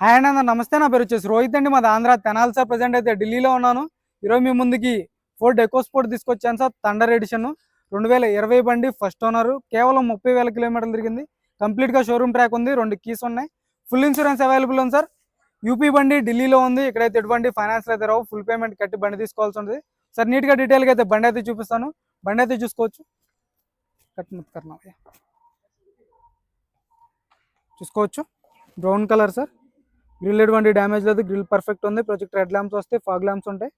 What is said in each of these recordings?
Hi అన్న, నమస్తే. నా పేరు వచ్చేసి రోహిత్ అండి. మాది ఆంధ్ర తెనాలి సార్. ప్రజెంట్ అయితే ఢిల్లీలో ఉన్నాను. ఈరోజు మీ ముందుకి ఫోర్డ్ ఎకోస్పోర్ట్ తీసుకొచ్చాను సార్. థండర్ ఎడిషన్ 2020 బండి, ఫస్ట్ ఓనర్. కేవలం 30,000 కిలోమీటర్లు తిరిగింది. కంప్లీట్గా షోరూమ్ ట్రాక్ ఉంది, 2 కీస్ ఉన్నాయి. ఫుల్ ఇన్సూరెన్స్ అవైలబుల్ ఉంది సార్. యూపీ బండి ఢిల్లీలో ఉంది. ఇక్కడైతే ఎటువంటి ఫైనాన్స్ అయితే రావు. ఫుల్ పేమెంట్ కట్టి బండి తీసుకోవాల్సి ఉంటుంది సార్. నీట్గా డీటెయిల్గా అయితే బండి అయితే చూపిస్తాను. బండి అయితే చూసుకోవచ్చు. చూసుకోవచ్చు, బ్రౌన్ కలర్ సార్. గ్రిల్ ఎటువంటి డ్యామేజ్ లేదు, గ్రిల్ పర్ఫెక్ట్ ఉంది. ప్రొజెక్ట్ రెడ్ ల్యాంప్స్ వస్తాయి, ఫాగ్ ల్యాంప్స్ ఉంటాయి,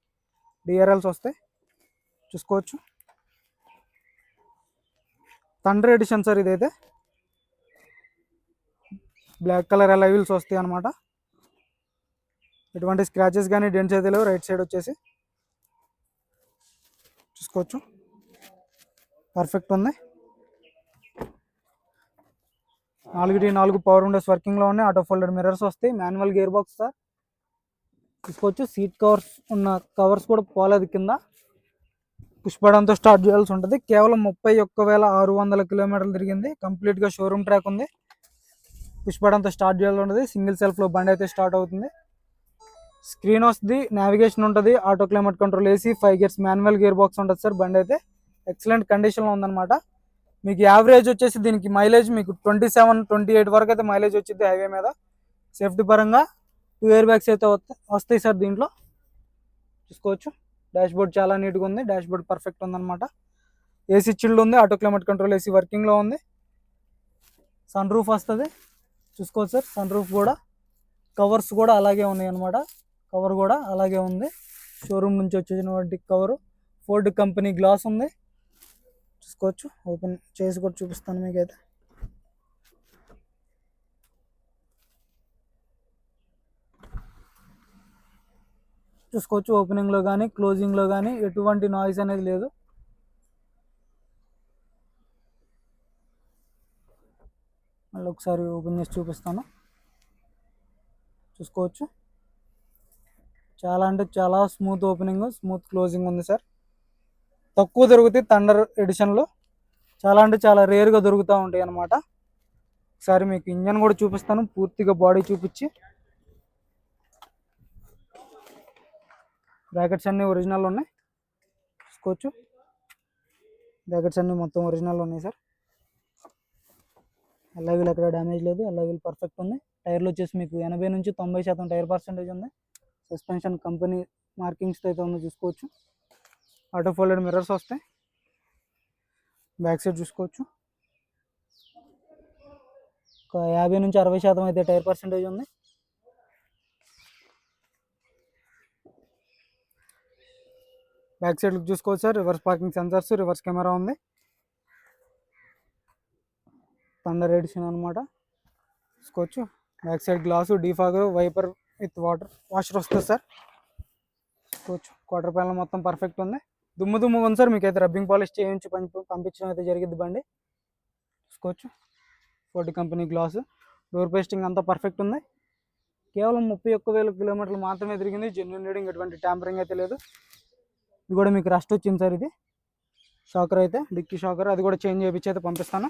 డిఆర్ఎల్స్ వస్తాయి. చూసుకోవచ్చు, థండర్ ఎడిషన్ సార్. ఇదైతే బ్లాక్ కలర్ అలా వీల్స్ వస్తాయి అనమాట. ఎటువంటి స్క్రాచెస్ కానీ డెంట్స్ అయితే లేవు. రైట్ సైడ్ వచ్చేసి చూసుకోవచ్చు, పర్ఫెక్ట్ ఉంది. 4 పవర్ విండోస్ వర్కింగ్లో ఉన్నాయి. ఆటో ఫోల్డెడ్ మిర్రర్స్ వస్తాయి. Manual gear box sir. చూసుకోవచ్చు, సీట్ కవర్స్ ఉన్న కవర్స్ కూడా పోలేదు కింద. పుష్ బటన్తో స్టార్ట్ చేయాల్సి ఉంటుంది. కేవలం 31,600 కిలోమీటర్లు తిరిగింది. కంప్లీట్గా షోరూమ్ ట్రాక్ ఉంది. పుష్ బటన్తో స్టార్ట్ చేయాల్సి ఉంటుంది. సింగిల్ సెల్ఫ్లో బండి అయితే స్టార్ట్ అవుతుంది. స్క్రీన్ వస్తుంది, నావిగేషన్ ఉంటుంది, auto climate control, AC, 5 gears, manual gear box ఉంటుంది సార్. బండి అయితే ఎక్సలెంట్ కండిషన్లో ఉందన్నమాట. మీకు యావరేజ్ వచ్చేసి దీనికి మైలేజ్ మీకు 27-28 వరకు అయితే మైలేజ్ వచ్చింది హైవే మీద. సేఫ్టీ పరంగా 2 ఎయిర్ బ్యాగ్స్ అయితే వస్తాయి సార్ దీంట్లో. చూసుకోవచ్చు, డాష్ బోర్డ్ చాలా నీట్గా ఉంది. డాష్ బోర్డ్ పర్ఫెక్ట్ ఉందన్నమాట. ఏసీ చిల్డ్ ఉంది, ఆటో క్లైమేట్ కంట్రోల్, ఏసీ వర్కింగ్లో ఉంది. సన్ రూఫ్ వస్తుంది. చూసుకోవచ్చు సార్, సన్ రూఫ్ కూడా, కవర్స్ కూడా అలాగే ఉన్నాయి అనమాట. కవర్ కూడా అలాగే ఉంది. షోరూమ్ నుంచి వచ్చేసినటువంటి కవరు. ఫోర్డ్ కంపెనీ గ్లాస్ ఉంది. చూసుకోవచ్చు, ఓపెన్ చేసి కూడా చూపిస్తాను మీకైతే. చూసుకోవచ్చు, ఓపెనింగ్లో కానీ క్లోజింగ్లో కానీ ఎటువంటి నాయిస్ అనేది లేదు. మళ్ళీ ఒకసారి ఓపెన్ చేసి చూపిస్తాను. చూసుకోవచ్చు, చాలా అంటే చాలా స్మూత్ ఓపెనింగ్, స్మూత్ క్లోజింగ్ ఉంది సార్. తక్కువ దొరుకుతాయి థండర్ ఎడిషన్లో. చాలా అంటే చాలా రేర్గా దొరుకుతూ ఉంటాయి అన్నమాట. ఒకసారి మీకు ఇంజన్ కూడా చూపిస్తాను, పూర్తిగా బాడీ చూపించి. బ్రాకెట్స్ అన్నీ ఒరిజినల్ ఉన్నాయి. చూసుకోవచ్చు, బ్రాకెట్స్ అన్నీ మొత్తం ఒరిజినల్ ఉన్నాయి సార్. వీల్ ఎక్కడ డ్యామేజ్ లేదు, వీల్ పర్ఫెక్ట్ ఉంది. టైర్లు వచ్చేసి మీకు 80-90% టైర్ పర్సెంటేజ్ ఉంది. సస్పెన్షన్ కంపెనీ మార్కింగ్స్తో అయితే ఉంది. చూసుకోవచ్చు, ఆటో ఫోల్డెడ్ మిర్రర్స్ వస్తాయి. బ్యాక్ సైడ్ చూసుకోవచ్చు, ఒక 50-60% అయితే టైర్ పర్సెంటేజ్ ఉంది. బ్యాక్ సైడ్ చూసుకోవచ్చు sir. Reverse parking sensors, reverse camera ఉంది. థండర్ ఎడిషన్ అనమాట. చూసుకోవచ్చు, back side glass, defogger, wiper with washer వస్తుంది సార్. చూసుకోవచ్చు, క్వార్టర్ ప్యానల్ మొత్తం పర్ఫెక్ట్ ఉంది. దుమ్ము ఉంది సార్. మీకు అయితే రబ్బింగ్ పాలిష్ చేయించి పంపించడం అయితే జరిగింది బండి. చూసుకోవచ్చు, Ford company glass, door pasting అంతా పర్ఫెక్ట్ ఉంది. కేవలం 31,000 కిలోమీటర్లు మాత్రమే తిరిగింది. జెన్యూన్ రీడింగ్, ఎటువంటి ట్యాంపరింగ్ అయితే లేదు. ఇది కూడా మీకు రస్ట్ వచ్చింది సార్. ఇది షాకర్ అయితే, డిక్కీ షాకర్, అది కూడా చేంజ్ చేయించి అయితే పంపిస్తాను.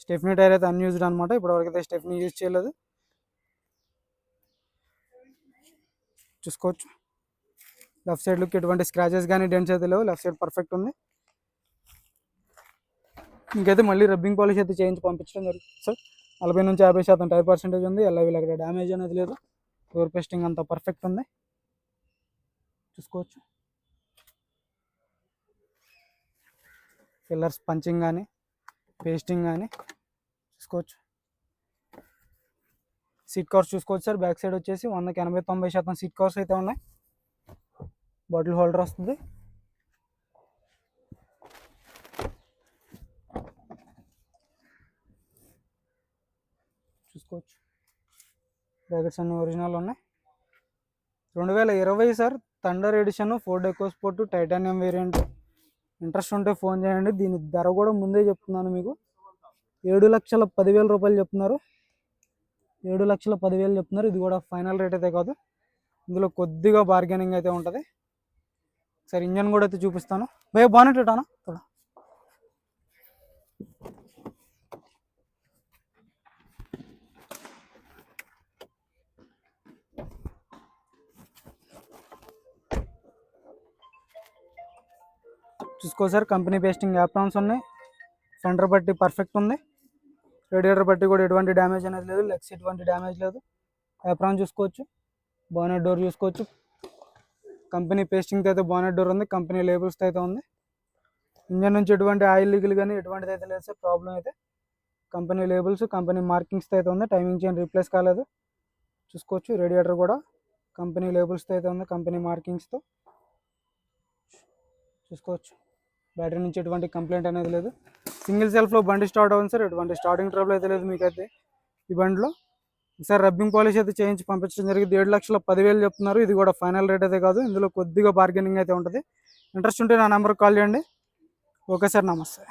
స్టెఫ్నీ టైర్ అయితే అన్యూజ్డ్ అనమాట. ఇప్పటివరకు అయితే స్టెఫ్నీ యూజ్ చేయలేదు. చూసుకోవచ్చు, లెఫ్ట్ సైడ్ లుక్, ఎటువంటి స్క్రాచెస్ కానీ డెంట్స్ అయితే లేవు. లెఫ్ట్ సైడ్ పర్ఫెక్ట్ ఉంది. ఇంకైతే మళ్ళీ రబ్బింగ్ పాలిష్ అయితే చేయించి పంపించడం జరుగుతుంది సార్. 40-50% టైర్ పర్సెంటేజ్ ఉంది. వీళ్ళ అక్కడ డ్యామేజ్ అనేది లేదు. డోర్ పేస్టింగ్ అంతా పర్ఫెక్ట్ ఉంది. చూసుకోవచ్చు, పిల్లర్స్ పంచింగ్ కానీ పేస్టింగ్ కానీ చూసుకోవచ్చు. సీట్ కవర్స్ చూసుకోవచ్చు సార్. బ్యాక్ సైడ్ వచ్చేసి 100-80-90% సీట్ కవర్స్ అయితే ఉన్నాయి. బాటిల్ హోల్డర్ వస్తుంది. చూసుకోవచ్చు, బ్రాకెట్స్ అన్ని ఒరిజినల్ ఉన్నాయి. 2020 sir. Thunder edition, Ford EcoSport titanium variant. Interest ఉంటే ఫోన్ చేయండి. దీని ధర కూడా ముందే చెప్తున్నాను మీకు. 7,10,000 రూపాయలు చెప్తున్నారు. 7,10,000 చెప్తున్నారు. ఇది కూడా ఫైనల్ రేట్ అయితే కాదు. ఇందులో కొద్దిగా బార్గెనింగ్ అయితే ఉంటుంది. సరే, ఇంజన్ కూడా అయితే చూపిస్తాను. భయ బానెట్ ఇటానా थोड़ा. చూసుకో సార్, కంపెనీ పేస్టింగ్ యాప్రాన్స్ ఉన్నాయి. ఫెండర్ బట్టి పర్ఫెక్ట్ ఉంది. రేడియేటర్ బట్టి కూడా ఎటువంటి డ్యామేజ్ అనేది లేదు, లెగ్స్ ఎటువంటి డ్యామేజ్ లేదు. యాప్రాన్ చూసుకోవచ్చు. బానెట్ డోర్ చూసుకోవచ్చు. కంపెనీ పేస్టింగ్తో అయితే బానెట్ డోర్ ఉంది. కంపెనీ లేబుల్స్తో అయితే ఉంది. ఇంజన్ నుంచి ఎటువంటి ఆయిల్ లీకులు కానీ ఎటువంటిది అయితే లేదు సార్. ప్రాబ్లం అయితే కంపెనీ లేబుల్స్, కంపెనీ మార్కింగ్స్తో అయితే ఉంది. టైమింగ్ చైన్ రీప్లేస్ కాలేదు చూసుకోవచ్చు. రేడియేటర్ కూడా కంపెనీ లేబుల్స్తో అయితే ఉంది, కంపెనీ మార్కింగ్స్తో చూసుకోవచ్చు. బ్యాటరీ నుంచి ఎటువంటి కంప్లైంట్ అనేది లేదు. సింగిల్ సెల్ఫ్లో బండి స్టార్ట్ అవుతుంది సార్. ఎటువంటి స్టార్టింగ్ ట్రబుల్ అయితే లేదు మీకైతే ఈ బండిలో. సార్ రబ్బింగ్ పాలిష్ అయితే చేయించి పంపించడం జరిగింది. 7,10,000 చెప్తున్నారు. ఇది కూడా ఫైనల్ రేట్ అయితే కాదు, ఇందులో కొద్దిగా బార్గెనింగ్ అయితే ఉంటుంది. ఇంట్రెస్ట్ ఉంటే నా నెంబర్కి కాల్ చేయండి. ఓకే సార్, నమస్తే.